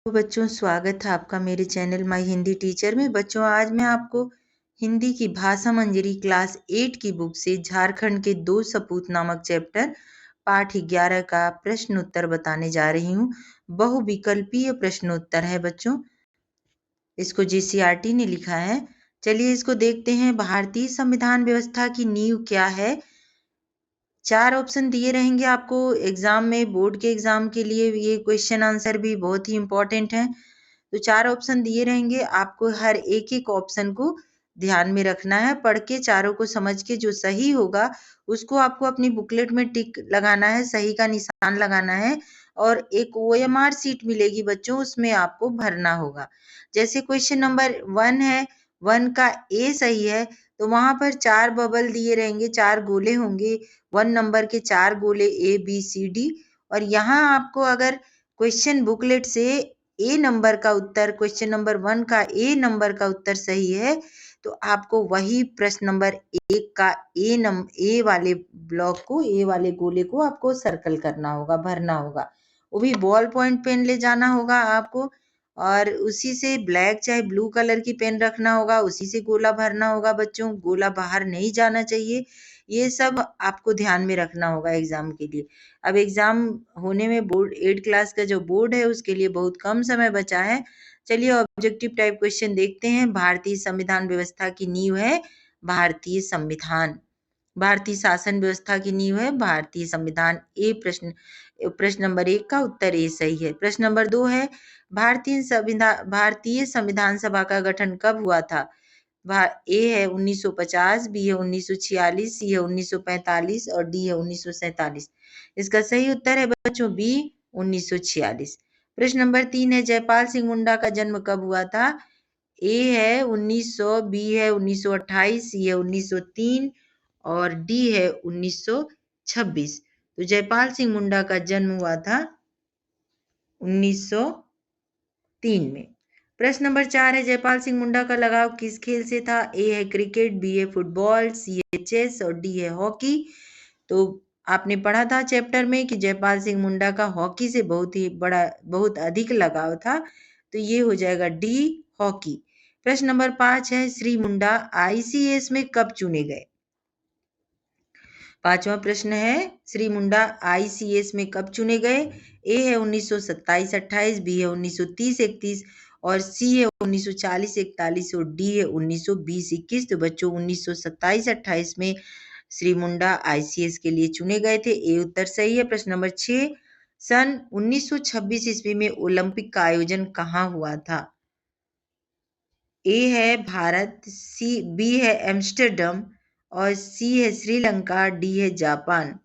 तो बच्चों, स्वागत है आपका मेरे चैनल माय हिंदी टीचर में। बच्चों, आज मैं आपको हिंदी की भाषा मंजरी क्लास 8 की बुक से झारखंड के दो सपूत नामक चैप्टर पाठ 11 का प्रश्न उत्तर बताने जा रही हूँ। बहुविकल्पीय प्रश्नोत्तर है बच्चों। इसको JCRT ने लिखा है। चलिए इसको देखते हैं। भारतीय संविधान व्यवस्था की नींव क्या है? 4 ऑप्शन दिए रहेंगे आपको एग्जाम में। बोर्ड के एग्जाम के लिए ये क्वेश्चन आंसर भी बहुत ही इंपॉर्टेंट है। तो 4 ऑप्शन दिए रहेंगे, आपको हर एक एक ऑप्शन को ध्यान में रखना है। पढ़ के चारों को समझ के जो सही होगा उसको आपको अपनी बुकलेट में टिक लगाना है, सही का निशान लगाना है और एक OMR सीट मिलेगी बच्चों, उसमें आपको भरना होगा। जैसे क्वेश्चन नंबर 1 है, 1 का ए सही है तो वहां पर 4 बबल दिए रहेंगे, 4 गोले होंगे। 1 नंबर के 4 गोले ABCD। और यहाँ आपको अगर क्वेश्चन बुकलेट से ए नंबर का उत्तर, क्वेश्चन नंबर 1 का ए नंबर का उत्तर सही है तो आपको वही प्रश्न नंबर 1 का ए वाले ब्लॉक को, ए वाले गोले को आपको सर्कल करना होगा, भरना होगा। वो भी बॉल पॉइंट पेन ले जाना होगा आपको और उसी से ब्लैक चाहे ब्लू कलर की पेन रखना होगा, उसी से गोला भरना होगा बच्चों। गोला बाहर नहीं जाना चाहिए। ये सब आपको ध्यान में रखना होगा एग्जाम के लिए। अब एग्जाम होने में बोर्ड 8 क्लास का जो बोर्ड है उसके लिए बहुत कम समय बचा है। चलिए ऑब्जेक्टिव टाइप क्वेश्चन देखते हैं। भारतीय संविधान व्यवस्था की नींव है भारतीय संविधान। भारतीय शासन व्यवस्था की नींव है भारतीय संविधान। प्रश्न नंबर 1 का उत्तर ए सही है। प्रश्न नंबर 2 है, भारतीय संविधान सभा का गठन कब हुआ था? ए है 1950, बी है 1946, सी है 1945 और डी है 1947। इसका सही उत्तर है बच्चों बी, 1946। प्रश्न नंबर 3 है, जयपाल सिंह मुंडा का जन्म कब हुआ था? ए है 1900, बी है 1928, सी है 1903 और डी है 1926। तो जयपाल सिंह मुंडा का जन्म हुआ था 1903 में। प्रश्न नंबर 4 है, जयपाल सिंह मुंडा का लगाव किस खेल से था? ए है क्रिकेट, बी है फुटबॉल, सी है चेस और डी है हॉकी। तो आपने पढ़ा था चैप्टर में कि जयपाल सिंह मुंडा का हॉकी से बहुत अधिक लगाव था, तो ये हो जाएगा डी, हॉकी। प्रश्न नंबर 5 है, श्री मुंडा ICS में कब चुने गए? 5वां प्रश्न है, श्री मुंडा ICS में कब चुने गए? ए है 1927-28, बी है 1930-31 और सी है 1940-41 और डी है 1920-21। तो बच्चों 1927-28 में श्री मुंडा ICS के लिए चुने गए थे। ए उत्तर सही है। प्रश्न नंबर 6, सन 1926 ईस्वी में ओलंपिक का आयोजन कहाँ हुआ था? ए है भारत, बी है एम्स्टर्डम और सी है श्रीलंका, डी है जापान।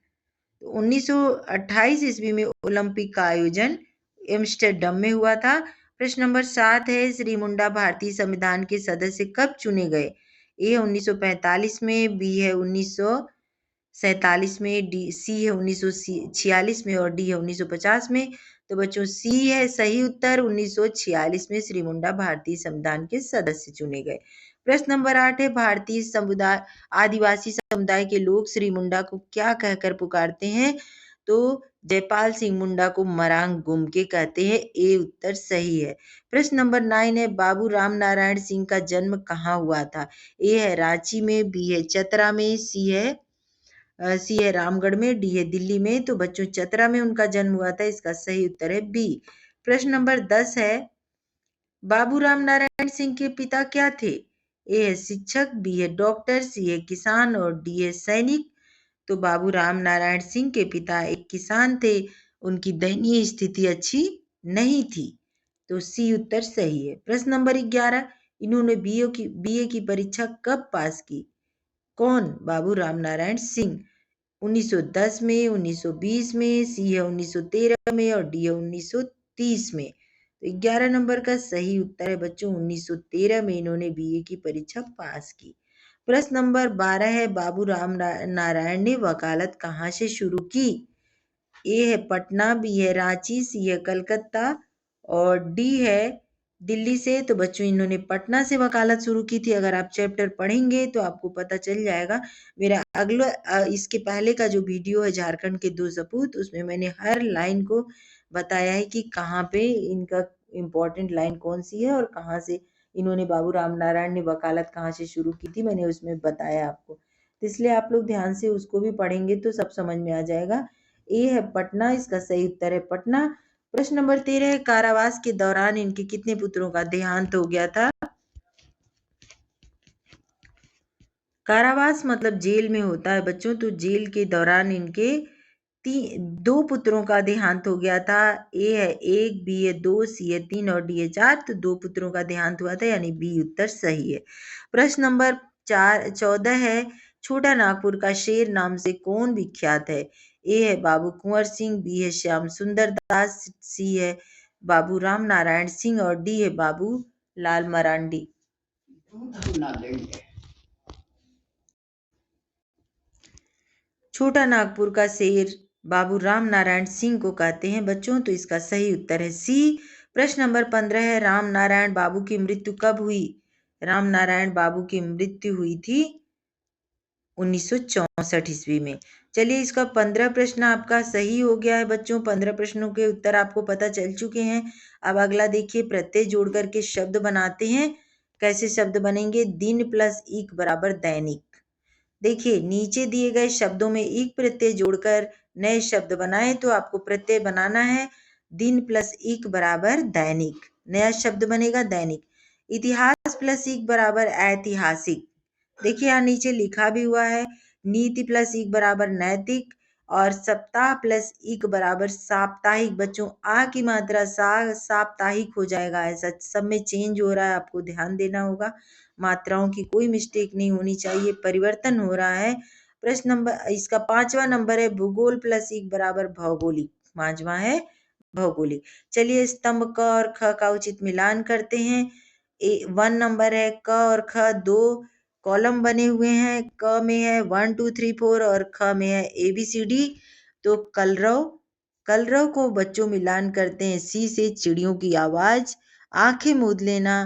तो 1928 ईस्वी में ओलंपिक का आयोजन एम्स्टर्डम में हुआ था। प्रश्न नंबर 7 है, श्री मुंडा भारतीय संविधान के सदस्य कब चुने गए? ए 1945 में, बी है 1947 में, सी है 1946 में और डी है 1950 में। तो बच्चों सी है सही उत्तर। 1946 में श्री मुंडा भारतीय संविधान के सदस्य चुने गए। प्रश्न नंबर 8 है, भारतीय समुदाय आदिवासी समुदाय के लोग श्री मुंडा को क्या कहकर पुकारते हैं? तो जयपाल सिंह मुंडा को मरांग गुमके कहते हैं। ए उत्तर सही है। प्रश्न नंबर 9 है, बाबू राम नारायण सिंह का जन्म कहाँ हुआ था? ए है रांची में, बी है चतरा में, सी है रामगढ़ में, डी है दिल्ली में। तो बच्चों चतरा में उनका जन्म हुआ था। इसका सही उत्तर है बी। प्रश्न नंबर 10 है, बाबू राम नारायण सिंह के पिता क्या थे? ए है शिक्षक, बी है डॉक्टर, सी है किसान और डी है सैनिक। तो बाबू राम नारायण सिंह के पिता एक किसान थे, उनकी दयनीय स्थिति अच्छी नहीं थी। तो सी उत्तर सही है। प्रश्न नंबर 11, इन्होंने बीए की परीक्षा कब पास की? कौन? बाबू राम नारायण सिंह। 1910 में, 1920 में, सी है 1913 में और डी है 1930 में। तो 11 नंबर का सही उत्तर है बच्चों 1913 में इन्होंने बीए की परीक्षा पास की। प्रश्न नंबर 12 है, बाबू राम नारायण ने वकालत कहाँ से शुरू की? ए है पटना, बी है रांची, सी है कलकत्ता और डी है दिल्ली से। तो बच्चों इन्होंने पटना से वकालत शुरू की थी। अगर आप चैप्टर पढ़ेंगे तो आपको पता चल जाएगा। मेरा अगला इसके पहले का जो वीडियो है झारखंड के दो सपूत, उसमें मैंने हर लाइन को बताया है कि कहाँ पे इनका इम्पोर्टेंट लाइन कौन सी है और कहाँ से इन्होंने, बाबू राम नारायण ने वकालत कहाँ से शुरू की थी, मैंने उसमें बताया आपको। तो इसलिए आप लोग ध्यान से उसको भी पढ़ेंगे तो सब समझ में आ जाएगा। ए है पटना, इसका सही उत्तर है पटना। प्रश्न नंबर 13 है, कारावास के दौरान इनके कितने पुत्रों का देहांत हो गया था? कारावास मतलब जेल में होता है बच्चों, तो जेल के दौरान इनके दो पुत्रों का देहांत हो गया था। ए है 1, बी है 2, सी है 3 और डी है 4। तो 2 पुत्रों का देहांत हुआ था, यानी बी उत्तर सही है। प्रश्न नंबर 14 है, छोटा नागपुर का शेर नाम से कौन विख्यात है? ए है बाबू कुंवर सिंह, बी है श्याम सुंदर दास, सी है बाबू राम नारायण सिंह और डी है बाबू लाल मरांडी। छोटा नागपुर का शेर बाबू राम नारायण सिंह को कहते हैं बच्चों, तो इसका सही उत्तर है सी। प्रश्न नंबर 15 है, राम नारायण बाबू की मृत्यु कब हुई? राम नारायण बाबू की मृत्यु हुई थी 1964 ईस्वी में। चलिए, इसका 15 प्रश्न आपका सही हो गया है बच्चों। 15 प्रश्नों के उत्तर आपको पता चल चुके हैं। अब अगला देखिए, प्रत्यय जोड़ करके शब्द बनाते हैं। कैसे शब्द बनेंगे? दिन प्लस इक बराबर दैनिक। देखिए, नीचे दिए गए शब्दों में एक प्रत्यय जोड़कर नए शब्द बनाए, तो आपको प्रत्यय बनाना है दिन प्लस इक बराबर दैनिक। नया शब्द बनेगा दैनिक। इतिहास प्लस इक बराबर ऐतिहासिक। देखिए, यहाँ नीचे लिखा भी हुआ है, नीति प्लस इक बराबर नैतिक और सप्ताह प्लस इक बराबर साप्ताहिक। बच्चों, आ की मात्रा साप्ताहिक हो जाएगा, ऐसा सब में चेंज हो रहा है, आपको ध्यान देना होगा। मात्राओं की कोई मिस्टेक नहीं होनी चाहिए, परिवर्तन हो रहा है। प्रश्न नंबर, इसका 5वां नंबर है, भूगोल प्लस इक बराबर भौगोलिक। 5वां है भौगोलिक। चलिए, स्तंभ क और ख का उचित मिलान करते हैं। 1 नंबर है, क और ख 2 कॉलम बने हुए हैं। क में है 1 2 3 4 और ख में है ABCD। तो कलरव, कलरव को बच्चों मिलान करते हैं सी से, चिड़ियों की आवाज। आंखें मूंद लेना,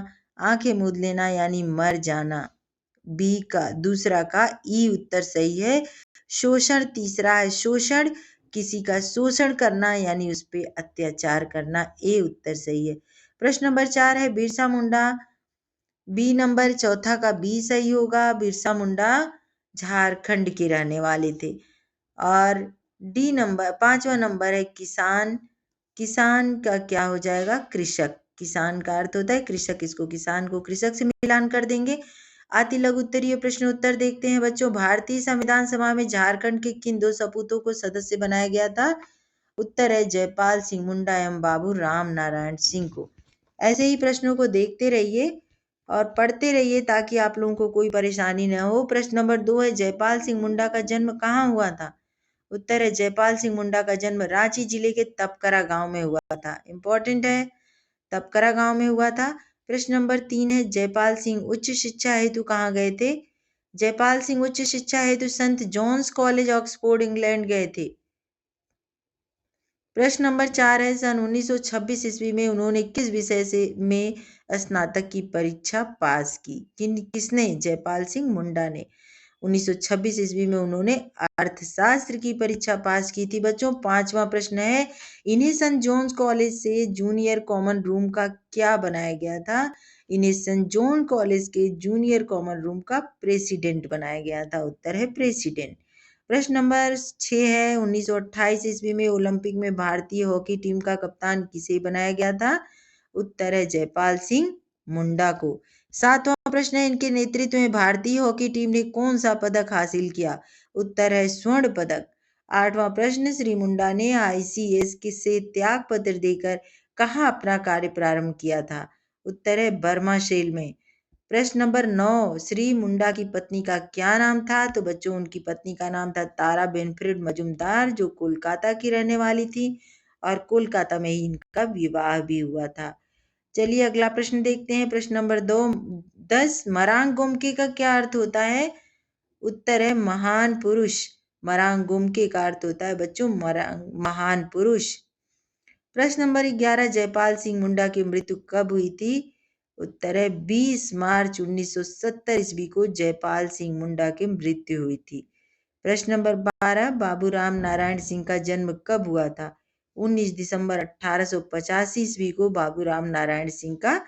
आंखें मूंद लेना यानी मर जाना। बी का दूसरा का ई उत्तर सही है। शोषण तीसरा है, शोषण किसी का शोषण करना यानी उस पर अत्याचार करना। ए उत्तर सही है। प्रश्न नंबर 4 है, बिरसा मुंडा। बी नंबर चौथा का बी सही होगा। बिरसा मुंडा झारखंड के रहने वाले थे। और डी नंबर 5वां नंबर है, किसान। किसान का क्या हो जाएगा? कृषक। किसान का अर्थ होता है कृषक, इसको किसान को कृषक से मिलान कर देंगे। अति लघु उत्तरीय प्रश्न उत्तर देखते हैं बच्चों। भारतीय संविधान सभा में झारखंड के किन 2 सपूतों को सदस्य बनाया गया था? उत्तर है जयपाल सिंह मुंडा एवं बाबू राम नारायण सिंह को। ऐसे ही प्रश्नों को देखते रहिए और पढ़ते रहिए ताकि आप लोगों को कोई परेशानी न हो। प्रश्न नंबर 2 है, जयपाल सिंह मुंडा का जन्म कहाँ हुआ था? उत्तर है जयपाल सिंह मुंडा का जन्म रांची जिले के तपकरा गांव में हुआ था। इंपॉर्टेंट है, तपकरा गांव में हुआ था। प्रश्न नंबर 3 है, जयपाल सिंह उच्च शिक्षा हेतु कहाँ गए थे? जयपाल सिंह उच्च शिक्षा हेतु संत जॉन्स कॉलेज ऑक्सफोर्ड इंग्लैंड गए थे। प्रश्न नंबर 4 है, सन 1926 ईस्वी में उन्होंने किस विषय से में स्नातक की परीक्षा पास की? किसने? जयपाल सिंह मुंडा ने 1926 ईस्वी में उन्होंने अर्थशास्त्र की परीक्षा पास की थी बच्चों। 5वां प्रश्न है, इन्हें सन जॉन्स कॉलेज से जूनियर कॉमन रूम का क्या बनाया गया था? इन्हें सन जॉन कॉलेज के जूनियर कॉमन रूम का प्रेसिडेंट बनाया गया था। उत्तर है प्रेसिडेंट। प्रश्न नंबर 6 है, 1928 ईस्वी में ओलंपिक में भारतीय हॉकी टीम का कप्तान किसे बनाया गया था? उत्तर है जयपाल सिंह मुंडा को। 7वां प्रश्न है, इनके नेतृत्व में भारतीय हॉकी टीम ने कौन सा पदक हासिल किया? उत्तर है स्वर्ण पदक। 8वां प्रश्न, श्री मुंडा ने ICS से त्याग पत्र देकर कहाँ अपना कार्य प्रारंभ किया था? उत्तर है बर्मा शेल में। प्रश्न नंबर 9, श्री मुंडा की पत्नी का क्या नाम था? तो बच्चों, उनकी पत्नी का नाम था तारा बेनफ्रेड मजुमदार, जो कोलकाता की रहने वाली थी और कोलकाता में ही इनका विवाह भी हुआ था। चलिए, अगला प्रश्न देखते हैं। प्रश्न नंबर 10, मरांग गोमके का क्या अर्थ होता है? उत्तर है महान पुरुष। मरांग गोमके का अर्थ होता है बच्चों महान पुरुष। प्रश्न नंबर 11, जयपाल सिंह मुंडा की मृत्यु कब हुई थी? उत्तर है 20 मार्च 1970 ईस्वी को जयपाल सिंह मुंडा की मृत्यु हुई थी। प्रश्न नंबर 12, बाबू राम नारायण सिंह का जन्म कब हुआ था? 19 दिसंबर 1885 ईस्वी को बाबूराम नारायण सिंह का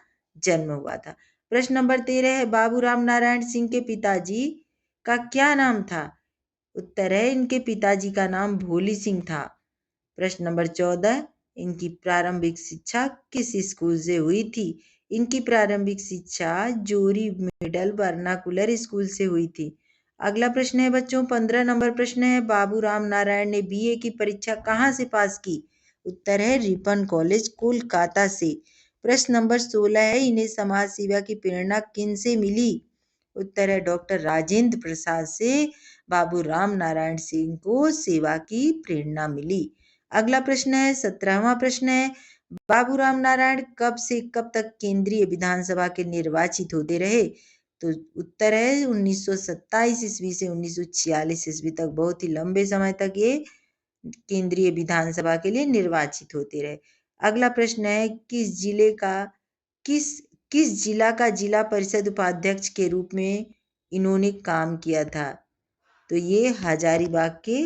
जन्म हुआ था। प्रश्न नंबर 13 है, बाबूराम नारायण सिंह के पिताजी का क्या नाम था? उत्तर है, इनके पिताजी का नाम भोली सिंह था। प्रश्न नंबर 14, इनकी प्रारंभिक शिक्षा किस स्कूल से हुई थी? इनकी प्रारंभिक शिक्षा जोरी मिडल वर्नाकुलर स्कूल से हुई थी। अगला प्रश्न है बच्चों, 15 नंबर प्रश्न है, बाबूराम नारायण ने बीए की परीक्षा कहाँ से पास की? उत्तर है, रिपन कॉलेज कोलकाता से। प्रश्न नंबर 16 है, इन्हें समाज सेवा की प्रेरणा किन से मिली? उत्तर है, डॉक्टर राजेंद्र प्रसाद से बाबूराम नारायण सिंह को सेवा की प्रेरणा मिली। अगला प्रश्न है, 17वां प्रश्न है, बाबूराम नारायण कब से कब तक केंद्रीय विधानसभा के निर्वाचित होते रहे? तो उत्तर है, 1927 ईस्वी से 1946 ईस्वी तक, बहुत ही लंबे समय तक ये केंद्रीय विधानसभा के लिए निर्वाचित होते रहे। अगला प्रश्न है, किस किस जिला का जिला परिषद उपाध्यक्ष के रूप में इन्होंने काम किया था? तो ये हजारीबाग के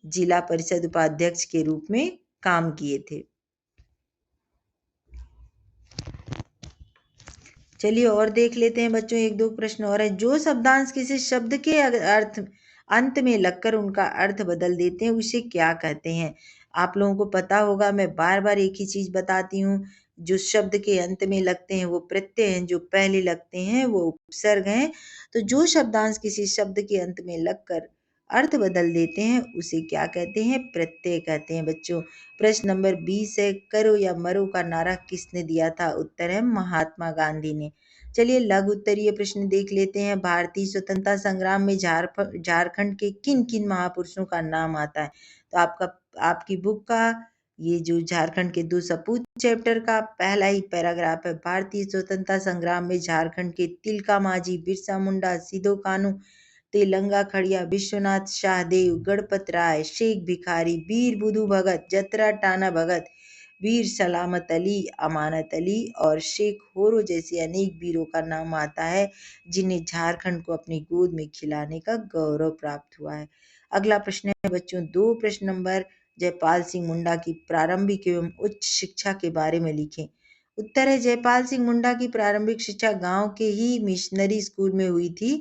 जिला परिषद उपाध्यक्ष के रूप में काम किए थे। चलिए और देख लेते हैं बच्चों, एक दो प्रश्न और है। जो शब्दांश किसी शब्द के अर्थ अंत में लगकर उनका अर्थ बदल देते हैं उसे क्या कहते हैं? आप लोगों को पता होगा, मैं बार बार एक ही चीज बताती हूँ। जो शब्द के अंत में लगते हैं वो प्रत्यय हैं, जो पहले लगते हैं वो उपसर्ग हैं। तो जो शब्दांश किसी शब्द के अंत में लगकर अर्थ बदल देते हैं उसे क्या कहते हैं? प्रत्यय कहते हैं बच्चों। प्रश्न नंबर 20 है, करो या मरो का नारा किसने दिया था? उत्तर है, महात्मा गांधी ने। चलिए लघु उत्तरीय प्रश्न देख लेते हैं। भारतीय स्वतंत्रता संग्राम में झारखंड के किन किन महापुरुषों का नाम आता है? तो आपकी बुक का ये जो झारखंड के 2 सपूत चैप्टर का पहला ही पैराग्राफ है, भारतीय स्वतंत्रता संग्राम में झारखंड के तिलका मांझी, बिरसा मुंडा, सिदो कानू, तेलंगा खड़िया, विश्वनाथ शाहदेव, गणपत राय, शेख भिखारी, वीर बुधू भगत, जतरा टाना भगत, वीर सलामत अली, अमानत अली और शेख होरो जैसे अनेक वीरों का नाम आता है जिन्हें झारखंड को अपनी गोद में खिलाने का गौरव प्राप्त हुआ है। अगला प्रश्न है बच्चों, 2 प्रश्न नंबर, जयपाल सिंह मुंडा की प्रारंभिक एवं उच्च शिक्षा के बारे में लिखें। उत्तर है, जयपाल सिंह मुंडा की प्रारंभिक शिक्षा गांव के ही मिशनरी स्कूल में हुई थी।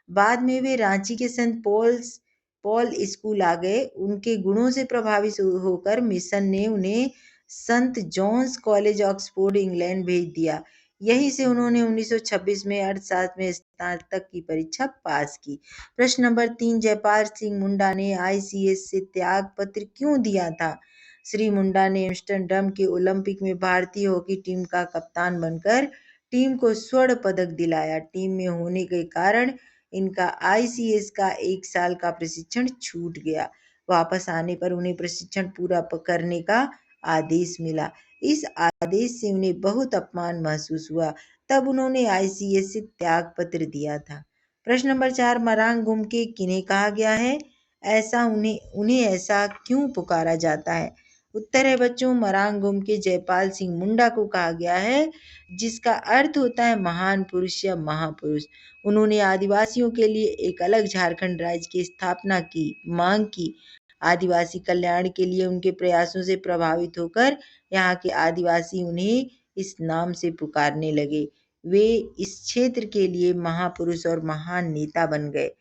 बाद में वे रांची के सेंट पॉल स्कूल आ गए। उनके गुणों से प्रभावित होकर मिशन ने उन्हें संत जॉन्स कॉलेज ऑक्सफोर्ड इंग्लैंड भेज दिया। यहीं से उन्होंने 1926 में अर्थशास्त्र में स्नातक की परीक्षा पास की। प्रश्न नंबर 3, जयपाल सिंह मुंडा ने आईसीएस से त्याग पत्र क्यों दिया था? श्री मुंडा ने एम्स्टर्डम के ओलंपिक में भारतीय हॉकी टीम का कप्तान बनकर टीम को स्वर्ण पदक दिलाया। टीम में होने के कारण इनका आईसीएस का 1 साल का प्रशिक्षण छूट गया। वापस आने पर उन्हें प्रशिक्षण पूरा करने का आदेश मिला। इस आदेश से उन्हें बहुत अपमान महसूस हुआ। तब उन्होंने आईसीएस से त्याग पत्र दिया था। प्रश्न नंबर 4, मरांग गुमके किन्हें कहा गया है? उन्हें ऐसा क्यों पुकारा जाता है? उत्तर है बच्चों, मरांग गुमके जयपाल सिंह मुंडा को कहा गया है, जिसका अर्थ होता है महान पुरुष या महापुरुष। उन्होंने आदिवासियों के लिए एक अलग झारखंड राज्य की स्थापना की मांग की। आदिवासी कल्याण के लिए उनके प्रयासों से प्रभावित होकर यहाँ के आदिवासी उन्हें इस नाम से पुकारने लगे। वे इस क्षेत्र के लिए महापुरुष और महान नेता बन गए।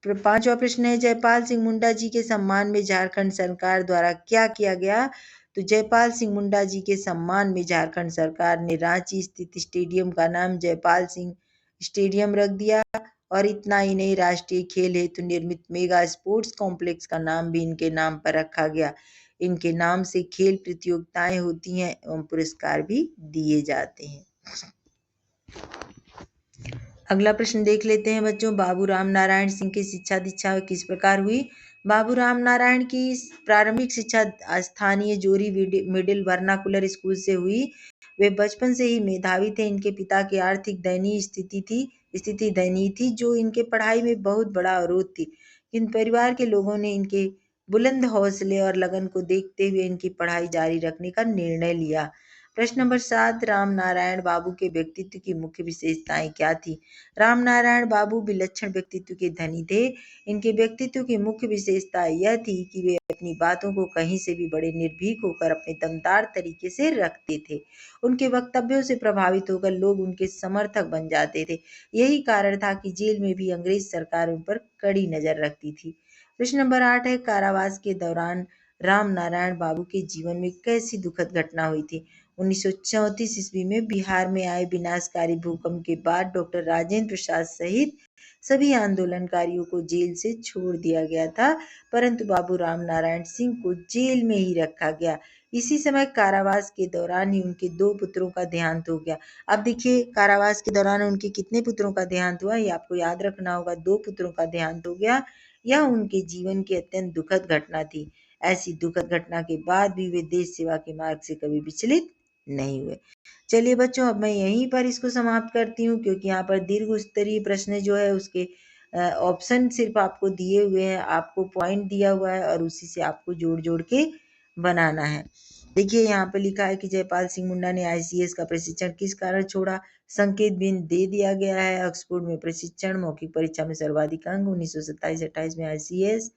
5वां प्रश्न है, जयपाल सिंह मुंडा जी के सम्मान में झारखंड सरकार द्वारा क्या किया गया? तो जयपाल सिंह मुंडा जी के सम्मान में झारखंड सरकार ने रांची स्थित स्टेडियम का नाम जयपाल सिंह स्टेडियम रख दिया। और इतना ही नहीं, राष्ट्रीय खेल हेतु निर्मित मेगा स्पोर्ट्स कॉम्प्लेक्स का नाम भी इनके नाम पर रखा गया। इनके नाम से खेल प्रतियोगिताएं होती हैं एवं पुरस्कार भी दिए जाते हैं। अगला प्रश्न देख लेते हैं बच्चों, बाबूराम नारायण सिंह की शिक्षा दीक्षा किस प्रकार हुई? बाबूराम नारायण की प्रारंभिक शिक्षा स्थानीय जोरी मिडिल वर्नाकुलर स्कूल से हुई। वे बचपन से ही मेधावी थे। इनके पिता की आर्थिक दयनीय स्थिति दयनीय थी, जो इनके पढ़ाई में बहुत बड़ा अवरोध थी। इन परिवार के लोगों ने इनके बुलंद हौसले और लगन को देखते हुए इनकी पढ़ाई जारी रखने का निर्णय लिया। प्रश्न नंबर 7, राम नारायण बाबू के व्यक्तित्व की मुख्य विशेषताएं क्या थी? राम नारायण बाबू विलक्षण व्यक्तित्व के धनी थे। इनके व्यक्तित्व की मुख्य विशेषता यह थी कि वे अपनी बातों को कहीं से भी बड़े निर्भीक होकर अपने दमदार तरीके से रखते थे। उनके वक्तव्यों से प्रभावित होकर लोग उनके समर्थक बन जाते थे। यही कारण था कि जेल में भी अंग्रेज सरकार उन पर कड़ी नजर रखती थी। प्रश्न नंबर 8 है, कारावास के दौरान राम नारायण बाबू के जीवन में कैसी दुखद घटना हुई थी? 1934 ईस्वी में बिहार में आए विनाशकारी भूकंप के बाद डॉक्टर राजेंद्र प्रसाद सहित सभी आंदोलनकारियों को जेल से छोड़ दिया गया था, परंतु बाबू राम नारायण सिंह को जेल में ही रखा गया। इसी समय कारावास के दौरान ही उनके 2 पुत्रों का देहांत हो गया। अब देखिए, कारावास के दौरान उनके कितने पुत्रों का देहांत हुआ, ये आपको याद रखना होगा। 2 पुत्रों का देहांत हो गया। यह उनके जीवन की अत्यंत दुखद घटना थी। ऐसी दुखद घटना के बाद भी वे देश सेवा के मार्ग से कभी विचलित नहीं हुए। चलिए बच्चों, अब मैं यहीं पर इसको समाप्त करती हूँ, क्योंकि यहाँ पर दीर्घ स्तरीय प्रश्न जो है उसके ऑप्शन सिर्फ आपको दिए हुए हैं, आपको पॉइंट दिया हुआ है और उसी से आपको जोड़ जोड़ के बनाना है। देखिए, यहाँ पे लिखा है कि जयपाल सिंह मुंडा ने आईसीएस का प्रशिक्षण किस कारण छोड़ा? संकेत बिंदु दे दिया गया है। ऑक्सफोर्ड में प्रशिक्षण, मौखिक परीक्षा में सर्वाधिक अंक, 1927-28 में आईसीएस,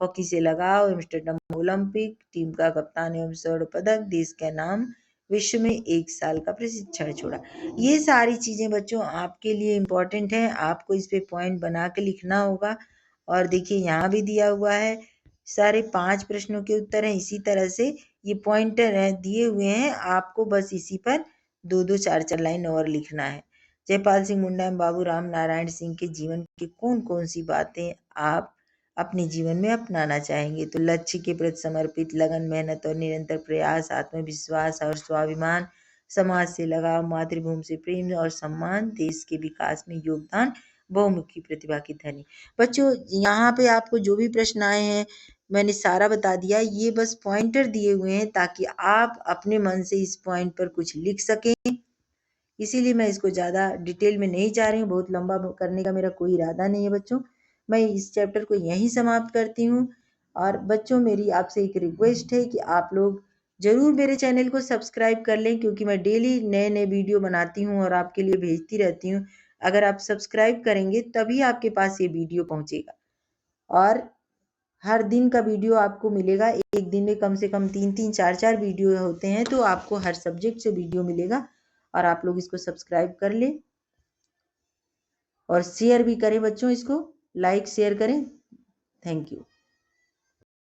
हॉकी से लगाव, एम्स्टर्डम ओलंपिक, टीम का कप्तान एवं स्वर्ण पदक, देश का नाम, विश्व में 1 साल का प्रशिक्षण छोड़ा। ये सारी चीजें बच्चों आपके लिए इम्पोर्टेंट हैं, आपको इस पे पॉइंट बना के लिखना होगा। और देखिए, यहाँ भी दिया हुआ है, सारे 5 प्रश्नों के उत्तर हैं। इसी तरह से ये पॉइंटर है दिए हुए हैं, आपको बस इसी पर 2-2 4-4 लाइन और लिखना है। जयपाल सिंह मुंडा एवं बाबू राम नारायण सिंह के जीवन की कौन कौन सी बातें आप अपने जीवन में अपनाना चाहेंगे? तो लक्ष्य के प्रति समर्पित, लगन, मेहनत और निरंतर प्रयास, आत्मविश्वास और स्वाभिमान, समाज से लगाव, मातृभूमि से प्रेम और सम्मान, देश के विकास में योगदान, बहुमुखी प्रतिभा की धनी। बच्चों, यहाँ पे आपको जो भी प्रश्न आए हैं मैंने सारा बता दिया। ये बस पॉइंटर दिए हुए हैं ताकि आप अपने मन से इस पॉइंट पर कुछ लिख सकें। इसीलिए मैं इसको ज़्यादा डिटेल में नहीं जा रही हूँ, बहुत लंबा करने का मेरा कोई इरादा नहीं है बच्चों। मैं इस चैप्टर को यहीं समाप्त करती हूँ। और बच्चों, मेरी आपसे एक रिक्वेस्ट है कि आप लोग ज़रूर मेरे चैनल को सब्सक्राइब कर लें, क्योंकि मैं डेली नए नए वीडियो बनाती हूँ और आपके लिए भेजती रहती हूँ। अगर आप सब्सक्राइब करेंगे तभी आपके पास ये वीडियो पहुँचेगा। और हर दिन का वीडियो आपको मिलेगा। एक दिन में कम से कम 3-3 4-4 वीडियो होते हैं, तो आपको हर सब्जेक्ट से वीडियो मिलेगा। और आप लोग इसको सब्सक्राइब कर लें और शेयर भी करें बच्चों, इसको लाइक शेयर करें। Thank you.